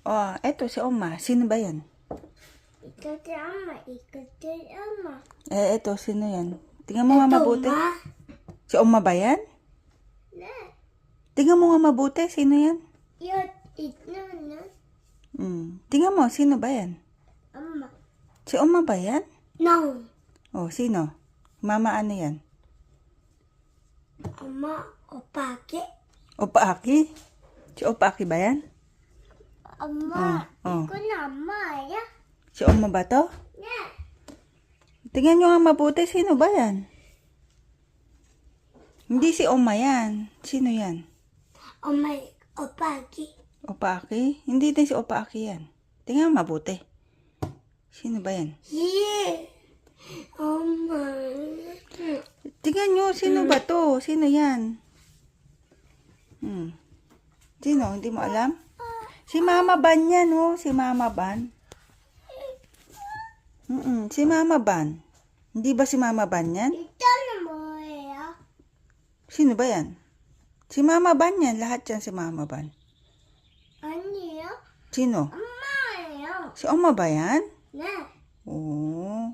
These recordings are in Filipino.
Oh, eto si Oma. Sino ba yan? Ikaw si Ama. Ikaw si Ama. Eto, sino yan? Tingnan mo nga mabuti. Ma? Si Oma ba yan? Na. Tingnan mo nga mabuti. Sino yan? Yun. Ito na. Tingnan mo, sino ba yan? Ama. Si Oma ba yan? No. Oh, sino? Mama ano yan? Ama. Opake. Opa Aki? Si Opa Aki ba yan? Ama. Oh. Ikaw na Ama ya. Si Oma ba to? Na. Tingnan nyo nga mabuti. Sino ba yan? Hindi si Oma yan. Sino yan? Ama. Opake. Opa Aki? Hindi din si Opa Aki yan. Tingnan mo mabuti. Sino ba yan? Yeah. Ama. Tingnan nyo, sino ba to? Sino yan? Sino? Hindi mo alam? Si Mama Ban yan, oh. Si Mama Ban. Si Mama Ban. Hindi ba si Mama Ban yan? Ito na mo ya. Sino ba yan? Si Mama Ban yan. Lahat yan si Mama Ban. Ano ya? Sino? Ama ya. Si Oma ba yan? Na. Oo.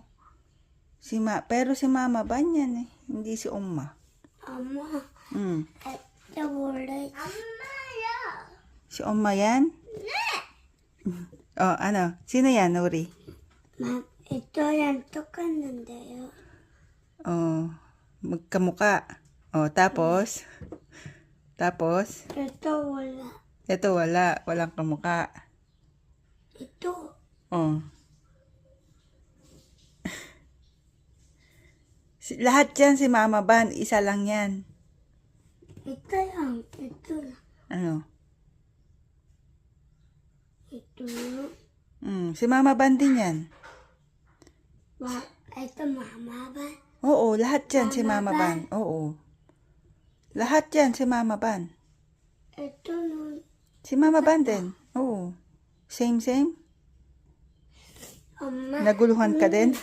Pero si Mama Ban yan eh. Hindi si Oma. Ama. Ito wala. Ama ya. Si Oma yan? Oh, ano? Sino yan, Nuri? ito yan 똑같는데요. Oh, magkamuka. Oh, tapos? Tapos? ito wala. Ito wala. Walang kamuka. ito. Oh. Lahat yan si Mama Ban. Isa lang yan. ito yan. ito. Ano? ito. Si Mama Ban din yan. ito mama ba? Oo, lahat yan si Mama Mama Ban. Oo. Lahat yan si Mama Ban. ito nun. Si Mama Ban din. Oo. Same. Oma. Naguluhan ka din?